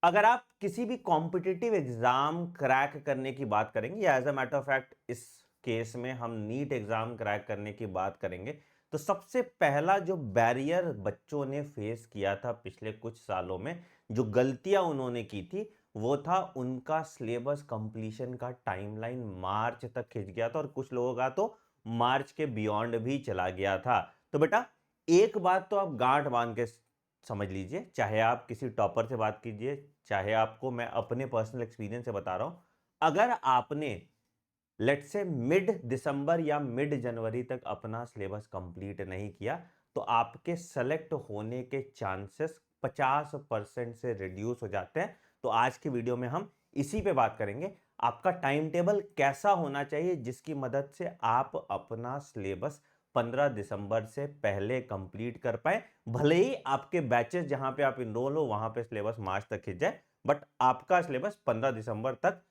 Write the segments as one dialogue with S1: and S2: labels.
S1: अगर आप किसी भी कॉम्पिटिटिव एग्जाम क्रैक करने की बात करेंगे, या as a matter of fact इस केस में हम नीट एग्जाम क्रैक करने की बात करेंगे, तो सबसे पहला जो बैरियर बच्चों ने फेस किया था पिछले कुछ सालों में, जो गलतियां उन्होंने की थी, वो था उनका सिलेबस कंप्लीशन का टाइमलाइन मार्च तक खिंच गया था, और कुछ लोगों का तो मार्च के बियॉन्ड भी चला गया था। तो बेटा, एक बात तो आप गांठ बांध के समझ लीजिए, चाहे आप किसी टॉपर से बात कीजिए, चाहे आपको मैं अपने पर्सनल एक्सपीरियंस से बता रहा हूं, अगर आपने लेट से मिड दिसंबर या मिड जनवरी तक अपना सिलेबस कंप्लीट नहीं किया, तो आपके सेलेक्ट होने के चांसेस 50% से रिड्यूस हो जाते हैं। तो आज की वीडियो में हम इसी पे बात करेंगे, आपका टाइम टेबल कैसा होना चाहिए जिसकी मदद से आप अपना सिलेबस 15 दिसंबर से पहले कंप्लीट कर पाए। भले ही आपके बैचेस जहां पे आप इनरोल हो वहां पे सिलेबस मार्च तक खिंच जाए, बट आपका सिलेबस 15 दिसंबर तक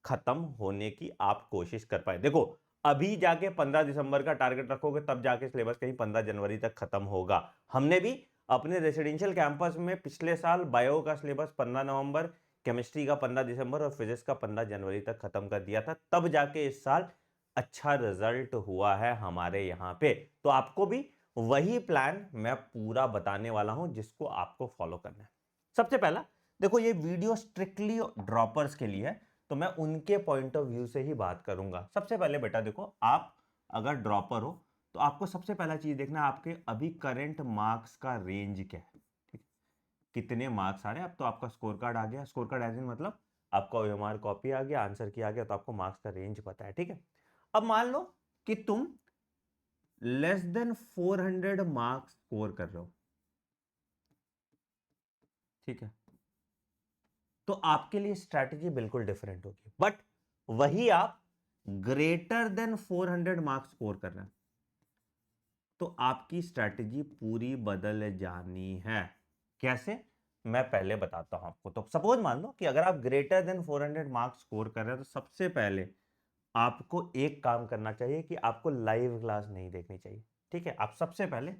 S1: खत्म होने की आप कोशिश कर पाए। देखो, अभी जाके 15 दिसंबर का टारगेट रखोगे तब जाके सिलेबस कहीं 15 जनवरी तक खत्म होगा। हमने भी अपने रेसिडेंशियल कैंपस में पिछले साल बायो का सिलेबस 15 नवंबर, केमिस्ट्री का 15 दिसंबर और फिजिक्स का 15 जनवरी तक खत्म कर दिया था, तब जाके इस साल अच्छा रिजल्ट हुआ है हमारे यहां पे। तो आपको भी वही प्लान मैं पूरा बताने वाला हूं जिसको आपको फॉलो करना है। सबसे पहला, देखो ये वीडियो स्ट्रिक्टली ड्रॉपर्स के लिए है, तो मैं उनके पॉइंट ऑफ व्यू से ही बात करूंगा। सबसे पहले बेटा देखो, आप अगर ड्रॉपर हो तो आपको सबसे पहला चीज देखना है आपके अभी करंट मार्क्स का रेंज क्या है। ठीक है, कितने मार्क्स आ रहे हैं। अब तो आपका स्कोर कार्ड आ गया, स्कोर कार्ड एज इन मतलब आपका ओएमआर कॉपी आ गया, आंसर की आ गया, तो आपको मार्क्स का रेंज पता है। ठीक है, अब मान लो कि तुम लेस देन 400 मार्क्स स्कोर कर रहे हो। ठीक है, तो आपके लिए स्ट्रैटेजी बिल्कुल डिफरेंट होगी। बट वही आप ग्रेटर देन 400 मार्क्स स्कोर कर रहे हैं, तो आपकी स्ट्रैटेजी पूरी बदल जानी है। कैसे, मैं पहले बताता हूं आपको। तो सपोज मान लो कि अगर आप ग्रेटर देन 400 मार्क्स स्कोर कर रहे हैं, तो सबसे पहले आपको एक काम करना चाहिए कि आपको लाइव क्लास नहीं देखनी चाहिए। ठीक है, आप सबसे पहले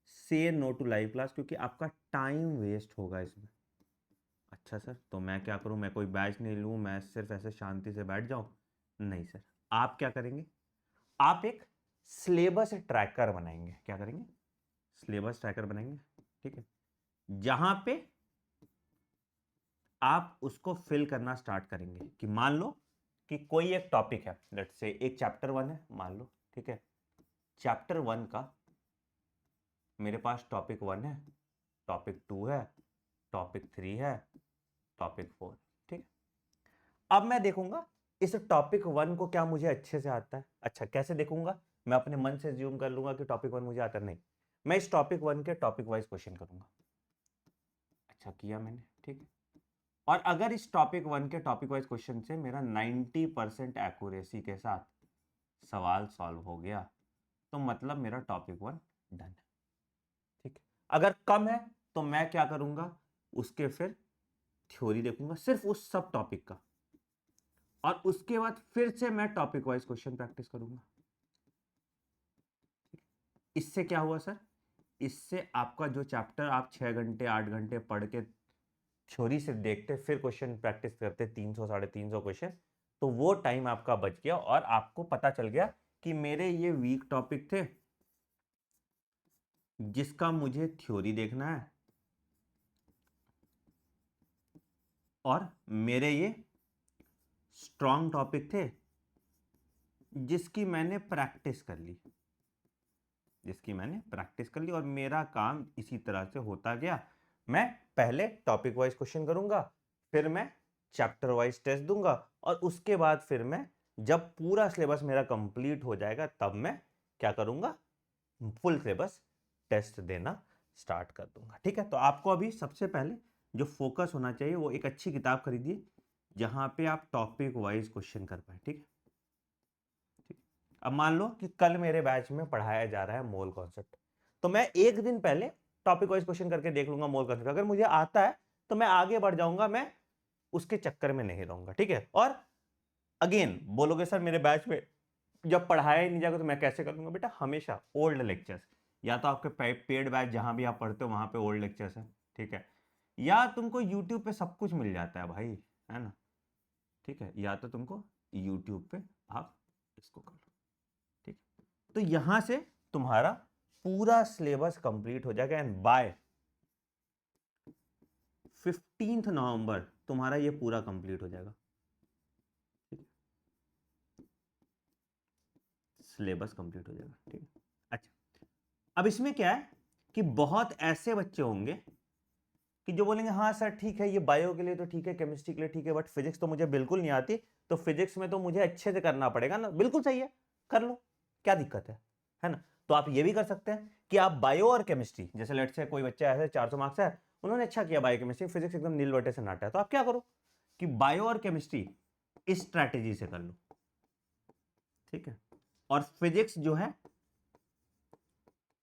S1: से नो टू लाइव क्लास, क्योंकि आपका टाइम वेस्ट होगा इसमें। अच्छा सर, तो मैं क्या करूं, मैं कोई बैच नहीं लूं, मैं सिर्फ ऐसे शांति से बैठ जाऊं? नहीं सर, आप क्या करेंगे, आप एक सिलेबस ट्रैकर बनाएंगे। क्या करेंगे, सिलेबस ट्रैकर बनाएंगे। ठीक है, जहां पे आप उसको फिल करना स्टार्ट करेंगे कि मान लो कि कोई एक टॉपिक है, लेट्स से एक चैप्टर 1 है मान लो। ठीक है, चैप्टर 1 का मेरे पास टॉपिक 1 है, टॉपिक 2 है, टॉपिक 3 है, टॉपिक 4। ठीक है, अब मैं देखूंगा इस टॉपिक 1 को क्या मुझे अच्छे से आता है। अच्छा, कैसे देखूंगा, मैं अपने मन से ज्यूम कर लूंगा कि टॉपिक 1 मुझे आता नहीं, मैं इस टॉपिक 1 के टॉपिक वाइज क्वेश्चन करूंगा। अच्छा किया मैंने। ठीक है, और अगर इस टॉपिक 1 के टॉपिक वाइज क्वेश्चन से मेरा 90% एक्यूरेसी के साथ सवाल सॉल्व हो गया, तो मतलब मेरा टॉपिक 1 डन है। ठीक है, अगर कम है तो मैं क्या करूंगा, उसके फिर थ्योरी देखूंगा सिर्फ उस सब टॉपिक का, और उसके बाद फिर से मैं टॉपिक वाइज क्वेश्चन प्रैक्टिस करूंगा। इससे क्या हुआ सर, इससे आपका जो चैप्टर आप 6 घंटे 8 घंटे पढ़ के थ्योरी से देखते फिर क्वेश्चन प्रैक्टिस करते 300 350 क्वेश्चन, तो वो टाइम आपका बच गया और आपको पता चल गया कि मेरे ये वीक टॉपिक थे जिसका मुझे थ्योरी देखना है, और मेरे ये स्ट्रॉन्ग टॉपिक थे जिसकी मैंने प्रैक्टिस कर ली, और मेरा काम इसी तरह से होता गया। मैं पहले टॉपिक वाइज क्वेश्चन करूंगा, फिर मैं चैप्टर वाइज टेस्ट दूंगा, और उसके बाद फिर मैं जब पूरा सिलेबस मेरा कंप्लीट हो जाएगा तब मैं क्या करूंगा, फुल सिलेबस टेस्ट देना स्टार्ट कर दूंगा। ठीक है, तो आपको अभी सबसे पहले जो फोकस होना चाहिए वो एक अच्छी किताब खरीदिए जहां पे आप टॉपिक वाइज क्वेश्चन कर पाए। ठीक है, अब मान लो कि कल मेरे बैच में पढ़ाया जा रहा है मोल कॉन्सेप्ट, तो मैं एक दिन पहले टॉपिक वाइज क्वेश्चन करके देख लूंगा मोल कॉन्सेप्ट। अगर मुझे आता है तो मैं आगे बढ़ जाऊंगा, मैं उसके चक्कर में नहीं रहूंगा। ठीक है, और अगेन बोलोगे सर मेरे बैच में जब पढ़ाया ही नहीं जाएगा तो मैं कैसे करूंगा? बेटा हमेशा ओल्ड लेक्चर्स, या तो आपके पेड बैच जहां भी आप पढ़ते हो वहां पे ओल्ड लेक्चर्स है। ठीक है, या तुमको यूट्यूब पे सब कुछ मिल जाता है भाई, है ना, ठीक है, या तो तुमको यूट्यूब पे आप इसको कर लो, ठीक है। तो यहां से तुम्हारा पूरा सिलेबस कंप्लीट हो जाएगा एंड बाय 15 नवंबर तुम्हारा ये पूरा कंप्लीट हो जाएगा, ठीक है, सिलेबस कंप्लीट हो जाएगा, ठीक है। अच्छा, अब इसमें क्या है कि बहुत ऐसे बच्चे होंगे कि जो बोलेंगे हाँ सर ठीक है, ये बायो के लिए तो ठीक है, केमिस्ट्री के लिए ठीक है, बट फिजिक्स तो मुझे बिल्कुल नहीं आती, तो फिजिक्स में तो मुझे अच्छे से करना पड़ेगा ना। बिल्कुल सही है, कर लो, क्या दिक्कत है ना। तो आप ये भी कर सकते हैं कि आप बायो और केमिस्ट्री, जैसे लेट से कोई बच्चा ऐसे 400 मार्क्स है, उन्होंने अच्छा किया बायो केमिस्ट्री, फिजिक्स एकदम नील बटे से नाटा है, तो आप क्या करो कि बायो और केमिस्ट्री इस स्ट्रैटेजी से कर लो, ठीक है। और फिजिक्स जो है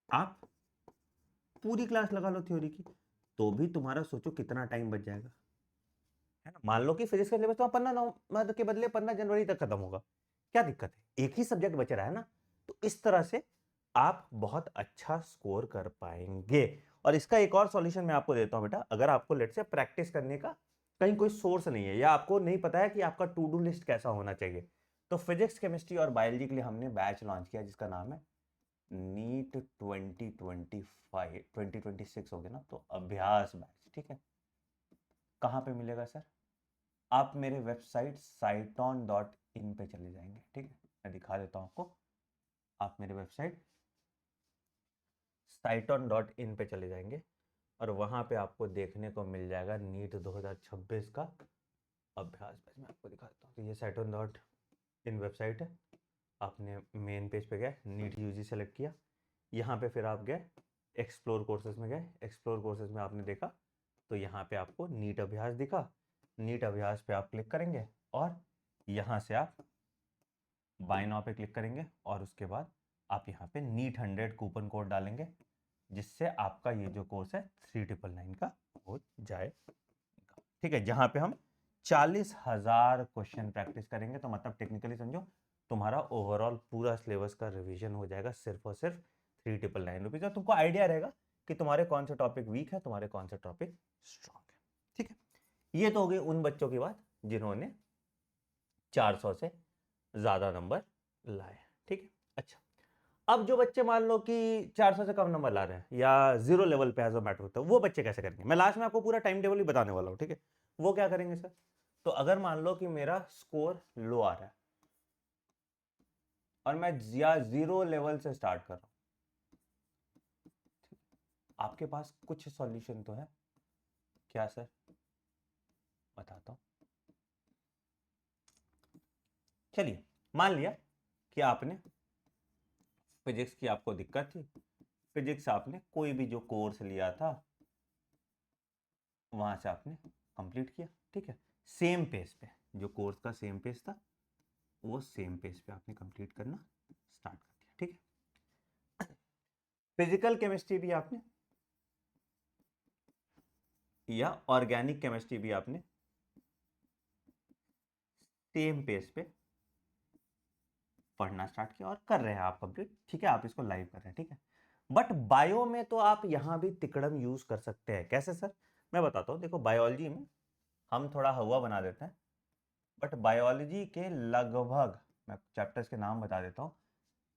S1: आप पूरी क्लास लगा लो थ्योरी की, तो भी तुम्हारा सोचो कितना टाइम बच जाएगा, है ना। मान लो कि फिजिक्स का सिलेबस तो 15 नवंबर के बदले 15 जनवरी तक खत्म होगा, क्या दिक्कत है, एक ही सब्जेक्ट बच रहा है ना। तो इस तरह से आप बहुत अच्छा स्कोर कर पाएंगे। और इसका एक और सॉल्यूशन मैं आपको देता हूं बेटा, अगर आपको लेट से प्रैक्टिस करने का कहीं कोई सोर्स नहीं है, या आपको नहीं पता है कि आपका टू डू लिस्ट कैसा होना चाहिए, तो फिजिक्स केमिस्ट्री और बायोलॉजी के लिए हमने बैच लॉन्च किया जिसका नाम है नीट 2026 हो गया ना, तो अभ्यास बैच, ठीक है। कहाँ पे मिलेगा सर, आप मेरे वेबसाइट साइटॉन.इन पे चले जाएंगे, ठीक है, मैं दिखा देता हूँ आपको। आप मेरे वेबसाइट साइटॉन.इन पे चले जाएंगे और वहाँ पे आपको देखने को मिल जाएगा नीट 2026 का अभ्यास बैच। मैं आपको दिखा देता हूँ, तो ये साइटॉन.इन वेबसाइट है। आपने मेन पेज पे गए, नीट यूजी सेलेक्ट किया, यहाँ पे फिर आप गए एक्सप्लोर कोर्सेज में, गए एक्सप्लोर कोर्सेज में आपने देखा, तो यहाँ पे आपको नीट अभ्यास दिखा, नीट अभ्यास पे आप क्लिक करेंगे और यहाँ से आप बाय नाउ पे क्लिक करेंगे और उसके बाद आप यहाँ पे नीट 100 कूपन कोड डालेंगे, जिससे आपका ये जो कोर्स है 3999 का हो जाएगा, ठीक है। जहाँ पे हम 40,000 क्वेश्चन प्रैक्टिस करेंगे, तो मतलब टेक्निकली समझो तुम्हारा ओवरऑल पूरा सिलेबस का रिवीजन हो जाएगा सिर्फ और सिर्फ 3999 रुपीज, और तुमको आइडिया रहेगा कि तुम्हारे कौन से टॉपिक वीक है, तुम्हारे कौन से टॉपिक स्ट्रॉन्ग है, ठीक है। ये तो हो गई उन बच्चों की बात जिन्होंने 400 से ज्यादा नंबर लाए, ठीक है। अच्छा, अब जो बच्चे मान लो कि 400 से कम नंबर ला रहे हैं या जीरो लेवल पे एज अ मैटर होता है, वो बच्चे कैसे करेंगे, मैं लास्ट में आपको पूरा टाइम टेबल ही बताने वाला हूँ, ठीक है। वो क्या करेंगे सर, तो अगर मान लो कि मेरा स्कोर लो आ रहा है और मैं या जीरो लेवल से स्टार्ट कर रहा हूं, आपके पास कुछ सॉल्यूशन तो है क्या सर, बताता हूं। चलिए, मान लिया कि आपने फिजिक्स की आपको दिक्कत थी, फिजिक्स आपने कोई भी जो कोर्स लिया था वहां से आपने कंप्लीट किया, ठीक है, सेम पेज पे, जो कोर्स का सेम पेज था वो सेम पेज पे आपने कंप्लीट करना स्टार्ट कर दिया, ठीक है। फिजिकल केमिस्ट्री भी आपने या ऑर्गेनिक केमिस्ट्री भी आपने सेम पेज पे पढ़ना स्टार्ट किया और कर रहे हैं आप कंप्लीट, ठीक है, आप इसको लाइव कर रहे हैं, ठीक है। बट बायो में तो आप यहां भी तिकड़म यूज कर सकते हैं, कैसे सर, मैं बताता हूं। देखो, बायोलॉजी में हम थोड़ा हवा बना देते हैं, बट बायोलॉजी के लगभग, मैं चैप्टर्स के नाम बता देता हूँ,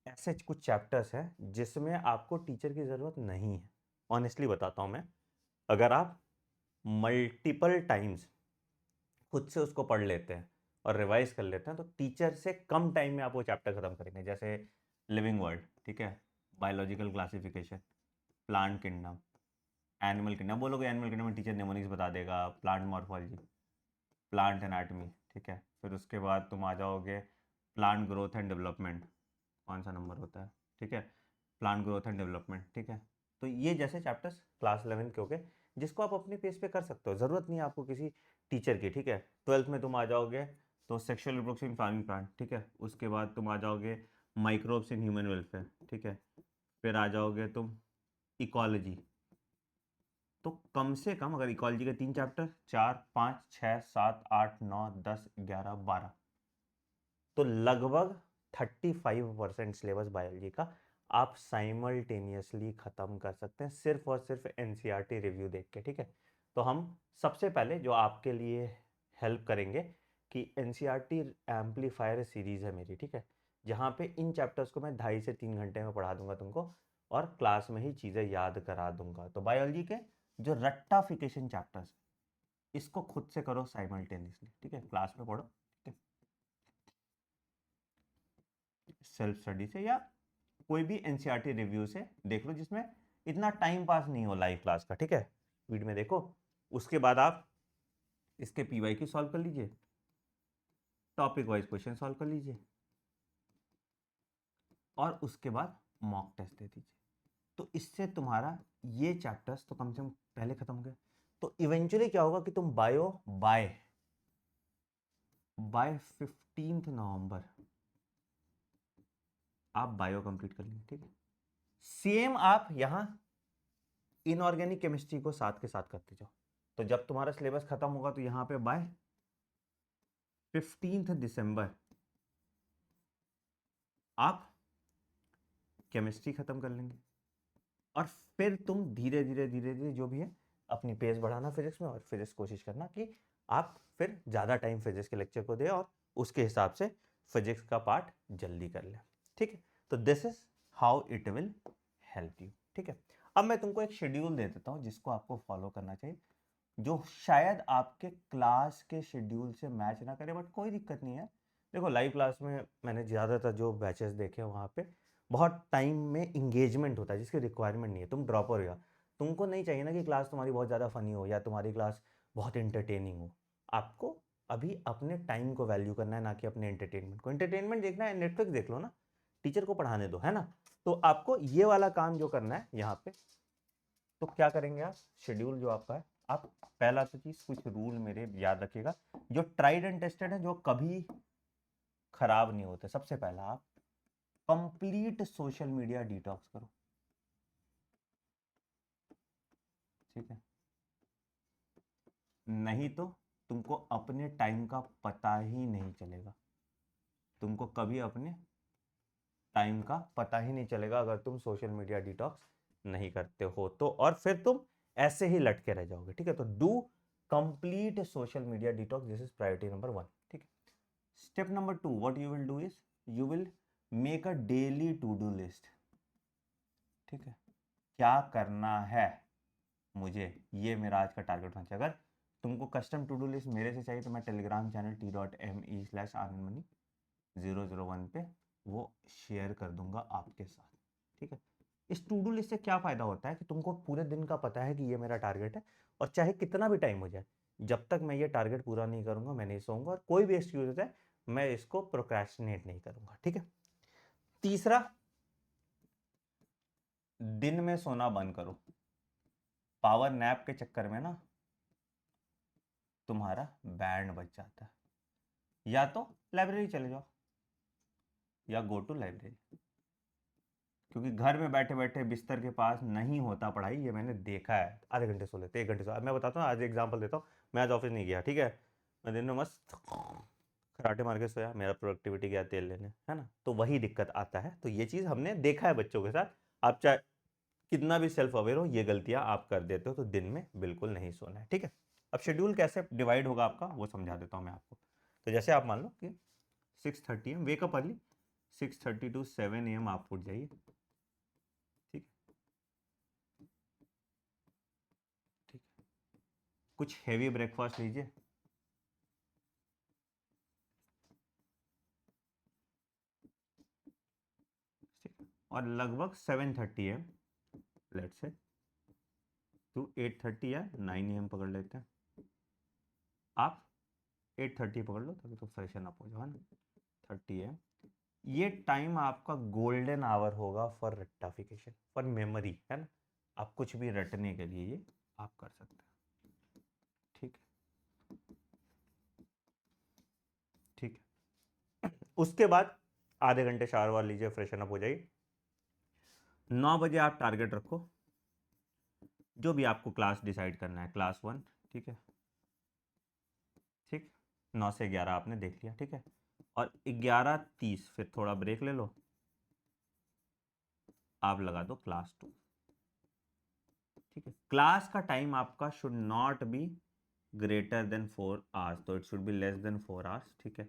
S1: ऐसे कुछ चैप्टर्स हैं जिसमें आपको टीचर की ज़रूरत नहीं है। ऑनेस्टली बताता हूँ मैं, अगर आप मल्टीपल टाइम्स खुद से उसको पढ़ लेते हैं और रिवाइज कर लेते हैं, तो टीचर से कम टाइम में आप वो चैप्टर खत्म करेंगे। जैसे लिविंग वर्ल्ड, ठीक है, biological classification, plant kingdom, animal kingdom, बोलोगे एनिमल किंगडम में टीचर नेमोनिक्स बता देगा, प्लांट मॉर्फोलॉजी, प्लांट एनाटमी, ठीक है। फिर उसके बाद तुम आ जाओगे प्लांट ग्रोथ एंड डेवलपमेंट, कौन सा नंबर होता है, ठीक है, प्लांट ग्रोथ एंड डेवलपमेंट, ठीक है। तो ये जैसे चैप्टर्स क्लास 11 के हो गए, जिसको आप अपने पेज पे कर सकते हो, ज़रूरत नहीं है आपको किसी टीचर की, ठीक है। 12th में तुम आ जाओगे तो sexual reproduction in farming plant, ठीक है। उसके बाद तुम आ जाओगे माइक्रोब्स इन ह्यूमन वेलफेयर, ठीक है। फिर आ जाओगे तुम इकोलॉजी, तो कम से कम अगर इकोलॉजी के 3 चैप्टर, 4 5 6 7 8 9 10 11 12, तो लगभग 35% सिलेबस बायोलॉजी का आप साइमल्टेनियसली खत्म कर सकते हैं सिर्फ और सिर्फ एनसीईआरटी रिव्यू देख के, ठीक है। तो हम सबसे पहले जो आपके लिए हेल्प करेंगे कि एनसीईआरटी एम्पलीफायर सीरीज है मेरी, ठीक है, जहाँ पे इन चैप्टर्स को मैं 2.5 से 3 घंटे में पढ़ा दूंगा तुमको और क्लास में ही चीज़ें याद करा दूंगा। तो बायोलॉजी के जो रट्टाफिकेशन चैप्टर्स, इसको खुद से करो साइमल्टेनियसली, ठीक है, क्लास में पढ़ो, ठीक है, सेल्फ स्टडी से या कोई भी एनसीईआरटी रिव्यू से देख लो जिसमें इतना टाइम पास नहीं हो लाइव क्लास का, ठीक है, स्पीड में देखो। उसके बाद आप इसके पीवाईक्यू सॉल्व कर लीजिए, टॉपिक वाइज क्वेश्चन सॉल्व कर लीजिए और उसके बाद मॉक टेस्ट दे दीजिए। तो इससे तुम्हारा ये चैप्टर्स तो कम से कम पहले खत्म हो गए। तो इवेंचुअली क्या होगा कि तुम बाय 15 नवंबर आप बायो कंप्लीट कर लेंगे, ठीक है। सेम आप यहां इनऑर्गेनिक केमिस्ट्री को साथ के साथ करते जाओ। तो जब तुम्हारा सिलेबस खत्म होगा तो यहां पे बाय 15 दिसंबर आप केमिस्ट्री खत्म कर लेंगे और फिर तुम धीरे धीरे जो भी है अपनी पेस बढ़ाना फिजिक्स में, और फिजिक्स कोशिश करना कि आप फिर ज़्यादा टाइम फिजिक्स के लेक्चर को दे और उसके हिसाब से फिजिक्स का पार्ट जल्दी कर ले, ठीक है। तो this is how it will help you, ठीक है। अब मैं तुमको एक शेड्यूल दे देता हूँ जिसको आपको फॉलो करना चाहिए, जो शायद आपके क्लास के शेड्यूल से मैच ना करे, बट कोई दिक्कत नहीं है। देखो लाइव क्लास में मैंने ज़्यादातर जो बैचेस देखे वहाँ पे बहुत टाइम में इंगेजमेंट होता है जिसकी रिक्वायरमेंट नहीं है। तुम ड्रॉप हो गया, तुमको नहीं चाहिए ना कि क्लास तुम्हारी बहुत ज़्यादा फनी हो या तुम्हारी क्लास बहुत इंटरटेनिंग हो। आपको अभी अपने टाइम को वैल्यू करना है, ना कि अपने एंटरटेनमेंट को। एंटरटेनमेंट देखना है, नेटफ्लिक्स देख लो ना, टीचर को पढ़ाने दो, है ना। तो आपको ये वाला काम जो करना है यहाँ पे, तो क्या करेंगे आप, शेड्यूल जो आपका है, आप पहला तो चीज कुछ रूल मेरे याद रखिएगा जो ट्राइड एंड टेस्टेड है, जो कभी खराब नहीं होते। सबसे पहला आप कंप्लीट सोशल मीडिया डिटॉक्स करो, ठीक है, नहीं तो तुमको अपने टाइम का पता ही नहीं चलेगा। तुमको कभी अपने टाइम का पता ही नहीं चलेगा अगर तुम सोशल मीडिया डिटॉक्स नहीं करते हो तो, और फिर तुम ऐसे ही लटके रह जाओगे, ठीक है। तो do complete social media detox, this is priority number 1, ठीक है। Step number 2, what you will do is you will make a daily to do list, ठीक है। क्या करना है मुझे, ये मेरा आज का टारगेट होना चाहिए। अगर तुमको कस्टम टू डू लिस्ट मेरे से चाहिए तो मैं टेलीग्राम चैनल t.me/anandmani001 पे वो शेयर कर दूंगा आपके साथ, ठीक है। इस टू डू लिस्ट से क्या फायदा होता है कि तुमको पूरे दिन का पता है कि ये मेरा टारगेट है, और चाहे कितना भी टाइम हो जाए, जब तक मैं ये टारगेट पूरा नहीं करूंगा मैं नहीं सोऊंगा, और कोई भी एक्सक्यूज हो जाए मैं इसको प्रोक्रेस्टिनेट नहीं करूंगा, ठीक है। तीसरा, दिन में सोना बंद करो। पावर नैप के चक्कर में ना तुम्हारा बैंड बच जाता है। या तो लाइब्रेरी चले जाओ या गो टू लाइब्रेरी, क्योंकि घर में बैठे बैठे बिस्तर के पास नहीं होता पढ़ाई, ये मैंने देखा है। आधे घंटे सो लेते, 1 घंटे सो। मैं बताता हूँ, आज एग्जांपल देता हूँ। मैं आज ऑफिस नहीं गया, ठीक है, मैं दिन में मस्त खराटे मार के सोया, मेरा प्रोडक्टिविटी गया तेल लेने, है ना। तो वही दिक्कत आता है। तो ये चीज़ हमने देखा है बच्चों के साथ। आप चाहे कितना भी सेल्फ अवेयर हो, ये गलतियां आप कर देते हो। तो दिन में बिल्कुल नहीं सोना है, ठीक है। अब शेड्यूल कैसे डिवाइड होगा आपका वो समझा देता हूँ मैं आपको। तो जैसे आप मान लो कि 6:30 AM wake up early, 6:30 to 7 AM आप उठ जाइए, ठीक ठीक है। कुछ हेवी ब्रेकफास्ट लीजिए, ठीक है, और लगभग 7:30 AM लेट्स से टू 8:30 या 9 AM पकड़ लेते हैं। आप 8:30 पकड़ लो ताकि तो फ्रेशन अप हो जाओ, है ना। 30 AM ये टाइम आपका गोल्डन आवर होगा फॉर रेक्टाफिकेशन, फॉर मेमोरी, है ना। आप कुछ भी रटने के लिए ये आप कर सकते हैं, ठीक है, ठीक है। उसके बाद आधे घंटे शावर वार लीजिए, फ्रेशन अप हो जाइए। 9 बजे आप टारगेट रखो, जो भी आपको क्लास डिसाइड करना है, क्लास 1, ठीक है, ठीक। 9 से 11 आपने देख लिया, ठीक है। और 11:30 फिर थोड़ा ब्रेक ले लो, आप लगा दो क्लास 2, ठीक है। क्लास का टाइम आपका should not be greater than 4 hours, तो it should be less than 4 hours, ठीक है।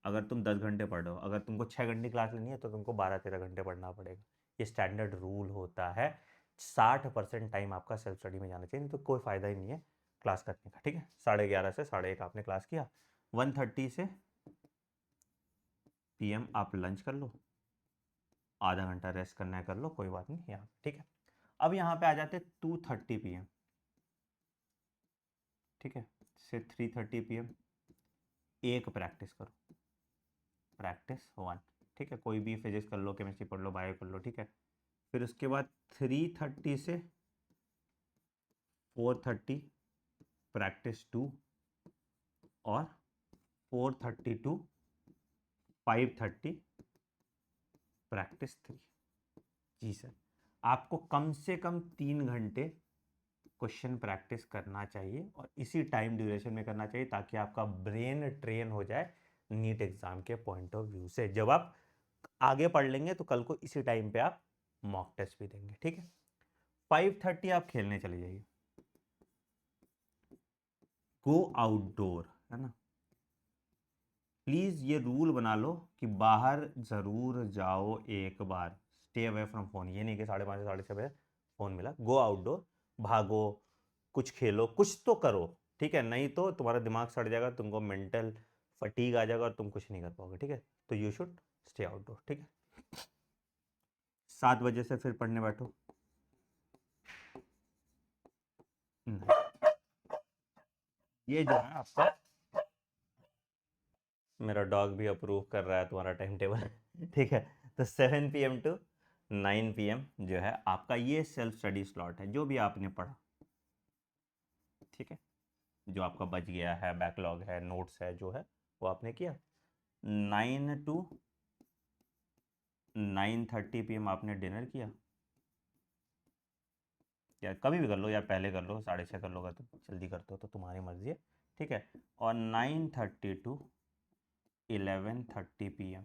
S1: अगर तुम 10 घंटे पढ़ रहे हो, अगर तुमको 6 घंटे क्लास लेनी है तो तुमको 12-13 घंटे पढ़ना पड़ेगा। ये स्टैंडर्ड रूल होता है। 60% टाइम आपका सेल्फ स्टडी में जाना चाहिए, नहीं तो कोई फ़ायदा ही नहीं है क्लास करने का, ठीक है। 11:30 से 1:30 आपने क्लास किया, 1:30 से PM आप लंच कर लो, आधा घंटा रेस्ट करना है कर लो, कोई बात नहीं यहाँ, ठीक है। अब यहाँ पे आ जाते 2:30 PM, ठीक है, से 3:30 PM एक प्रैक्टिस करो, प्रैक्टिस 1, ठीक है। कोई भी फिजिक्स कर लो, केमिस्ट्री पढ़ लो, बायो कर लो, ठीक है। फिर उसके बाद 3:30 से 4:30 प्रैक्टिस 2, और 4:30 टू 5:30 प्रैक्टिस 3। जी सर, आपको कम से कम 3 घंटे क्वेश्चन प्रैक्टिस करना चाहिए, और इसी टाइम ड्यूरेशन में करना चाहिए, ताकि आपका ब्रेन ट्रेन हो जाए नीट एग्जाम के पॉइंट ऑफ व्यू से। जब आप आगे पढ़ लेंगे तो कल को इसी टाइम पे आप मॉक टेस्ट भी देंगे, ठीक है। 5:30 आप खेलने चले जाइए, गो आउटडोर, है ना। प्लीज़ ये रूल बना लो कि बाहर ज़रूर जाओ एक बार, स्टे अवे फ्रॉम फ़ोन। ये नहीं कि 5:30 से 6:30 बजे फ़ोन मिला, गो आउटडोर, भागो, कुछ खेलो, कुछ तो करो, ठीक है। नहीं तो तुम्हारा दिमाग सड़ जाएगा, तुमको मेंटल फटीग आ जाएगा और तुम कुछ नहीं कर पाओगे, ठीक है। तो यू शुड स्टे आउटडोर, ठीक है। 7 बजे से फिर पढ़ने बैठो। ये जो है आपका, मेरा डॉग भी अप्रूव कर रहा है तुम्हारा टाइम टेबल, ठीक है। तो 7 PM टू 9 PM जो है आपका ये सेल्फ स्टडी स्लॉट है, जो भी आपने पढ़ा, ठीक है। जो आपका बच गया है, बैकलॉग है, नोट्स है, जो है वो आपने किया। 9 टू 9:30 PM आपने डिनर किया, या कभी भी कर लो, या पहले कर लो, 6:30 कर लो, तो जल्दी करते हो तो तुम्हारी मर्जी है, ठीक है। और 9:30 टू 11:30 PM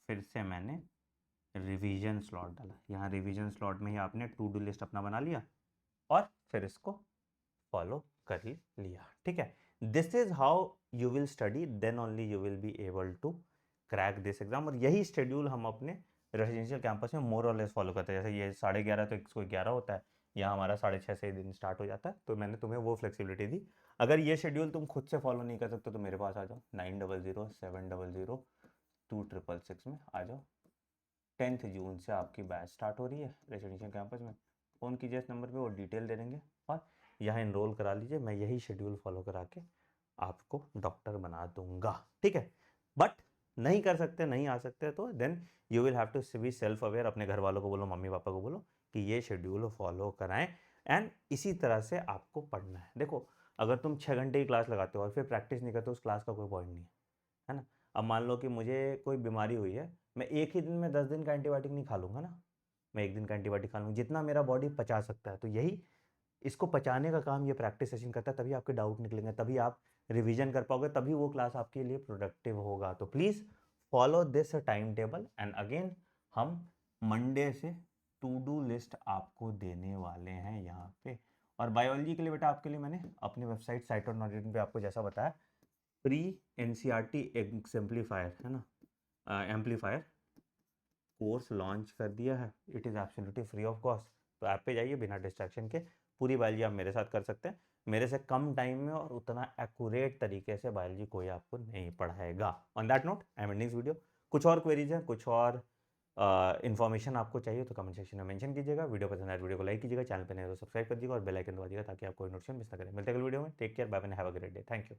S1: फिर से मैंने रिवीजन स्लॉट डाला। यहाँ रिवीजन स्लॉट में ही आपने टू डू लिस्ट अपना बना लिया, और फिर इसको फॉलो कर लिया, ठीक है। This is how you will study, then only you will be able to crack this exam. और यही शेड्यूल हम अपने रेजिडेंशियल कैंपस में मोर और लेस फॉलो करते हैं। जैसे ये 11:30 तो 111 होता है, यहाँ हमारा 6:30 से दिन स्टार्ट हो जाता है, तो मैंने तुम्हें वो फ्लेक्सिबिलिटी दी। अगर ये शेड्यूल तुम खुद से फॉलो नहीं कर सकते तो मेरे पास आ जाओ, 9007002666 में आ जाओ। 10 जून से आपकी बैच स्टार्ट हो रही है रेजिडेंशियल कैंपस में। फ़ोन कीजिए इस नंबर पे, वो डिटेल दे देंगे, और यहाँ इनरोल करा लीजिए। मैं यही शेड्यूल फॉलो करा के आपको डॉक्टर बना दूंगा, ठीक है। बट नहीं कर सकते, नहीं आ सकते, तो then you will have to be self aware. अपने घर वालों को बोलो, मम्मी पापा को बोलो कि ये शेड्यूल फॉलो कराएं, एंड इसी तरह से आपको पढ़ना है। देखो, अगर तुम 6 घंटे की क्लास लगाते हो और फिर प्रैक्टिस नहीं करते, उस क्लास का कोई पॉइंट नहीं है ना। अब मान लो कि मुझे कोई बीमारी हुई है, मैं एक ही दिन में 10 दिन का एंटीबायोटिक नहीं खा लूँगा ना, मैं एक दिन का एंटीबायोटिक खा लूँगा, जितना मेरा बॉडी पचा सकता है। तो यही, इसको पचाने का काम ये प्रैक्टिस सेशन करता है, तभी आपके डाउट निकलेंगे, तभी आप रिवीजन कर पाओगे, तभी वो क्लास आपके लिए प्रोडक्टिव होगा। तो please follow this time table, and again हम मंडे से टू डू लिस्ट आपको देने वाले हैं यहाँ पे। और बायोलॉजी के लिए बेटा, आपके लिए मैंने अपनी वेबसाइट साइट और नॉलेज पे आपको जैसा बताया, प्री NCERT एग्जेम्पलीफायर, है ना, एम्पलीफायर कोर्स लॉन्च कर दिया है। It is absolutely free of cost. तो ऐप पे जाइए, बिना डिस्ट्रैक्शन के पूरी बायोलॉजी आप मेरे साथ कर सकते हैं। मेरे से कम टाइम में और उतना एक्यूरेट तरीके से बायोलॉजी कोई आपको नहीं पढ़ाएगा। On that note I am ending video. कुछ और क्वेरीज हैं, कुछ और इन्फॉर्मेशन आपको चाहिए तो कमेंट सेक्शन में मेंशन कीजिएगा। वीडियो पसंद आए वीडियो को लाइक कीजिएगा, चैनल पर नहीं तो सब्सक्राइब कर दीजिएगा, और बेल आइकन दबा दीजिएगा ताकि आप कोई नोटिफिकेशन मिस ना करें। मिलते हैं अगले वीडियो में। Take care, bye bye, have a great day, thank you.